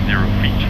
0 feet.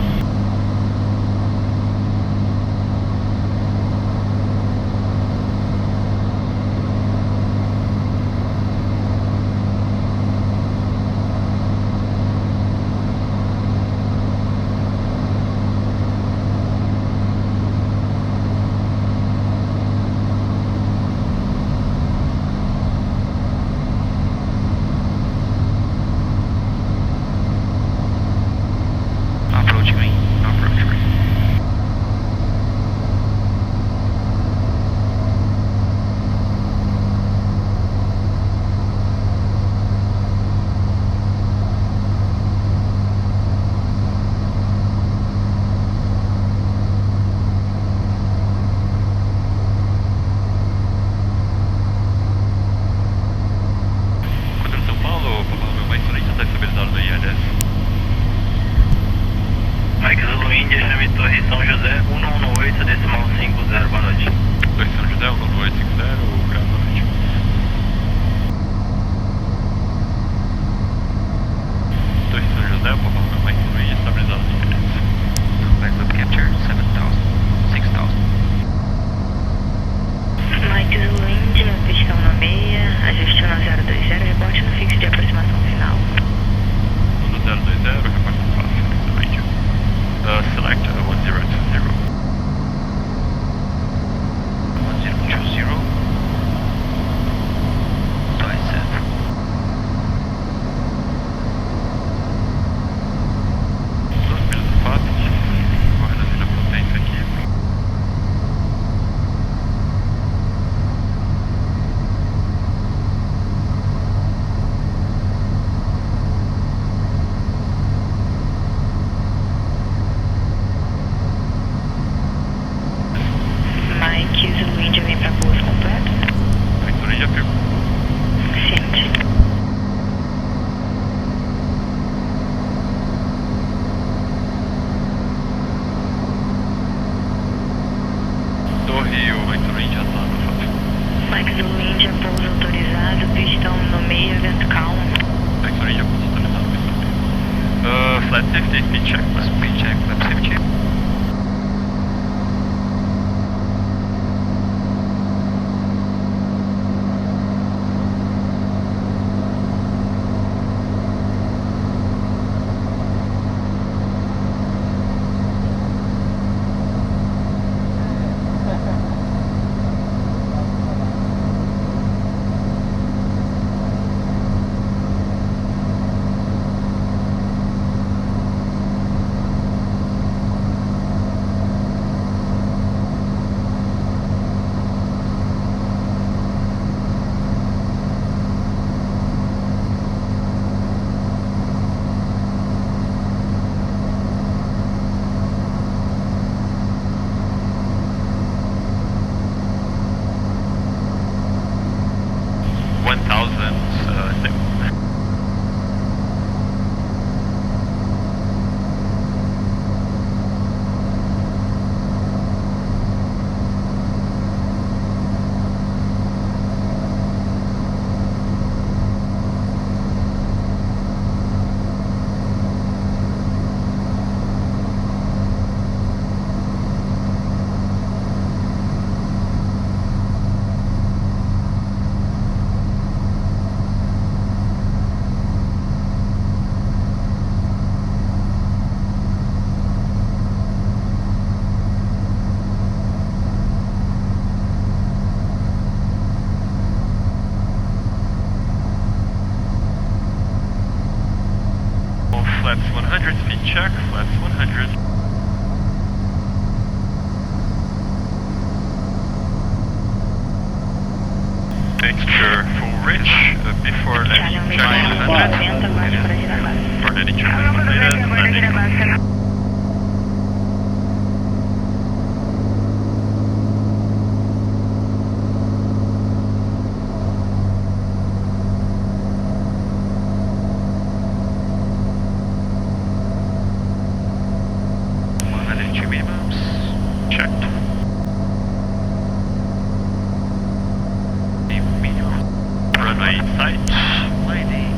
Mike Zulu India, chame Torre São José 118, decimal 50, boa noite. Torre São José 11850, boa noite. Torre São José, por favor, Mike Zulu India, estabilizado em ILS. Mike Zulu Capture 7000, 6000. Mike Zulu India, pistão na meia, ajuste no 020, reporte no fixo de aproximação final. No 020, reporte no fixo. Select 1020. 1020. Mike Zulu India, pouso autorizado, pistão no meio, vento calmo. Mike Zulu India, pouso autorizado, pistão no meio. Flat safety, speed check, flat safety. Flaps 100, speed check, flaps 100. Texture full rich before landing check 100. For landing check 100, landing. Checked. Runway sight, landing.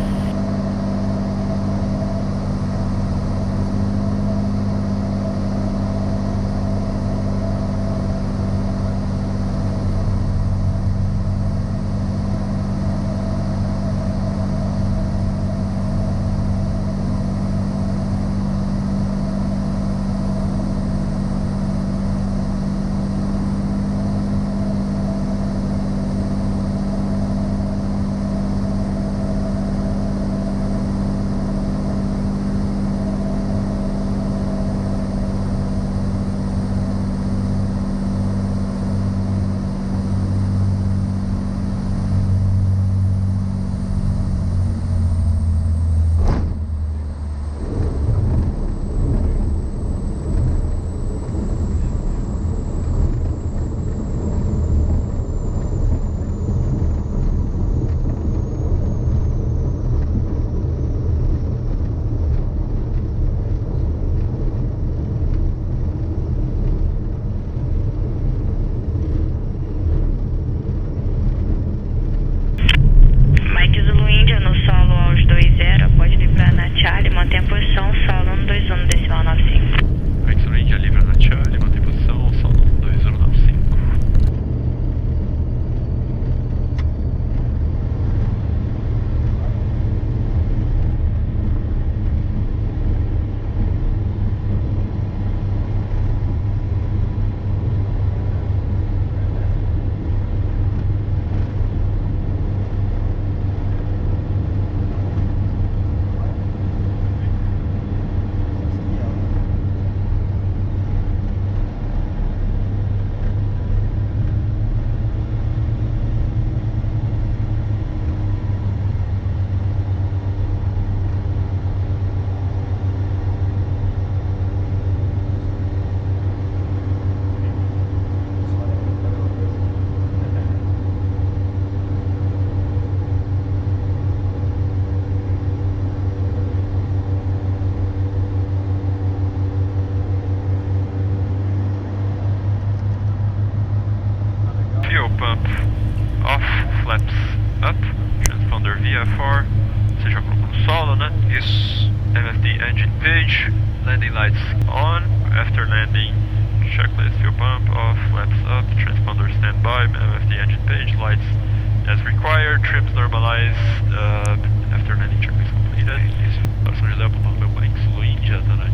flaps up, transponder VFR, você já colocou no solo, né? Isso. MFD engine page, landing lights on, after landing checklist fuel pump off, flaps up, transponder standby, MFD engine page, lights as required, trims normalized, after landing checklist completed. Isso. São José, Papa November Mike, Sulu India, tá na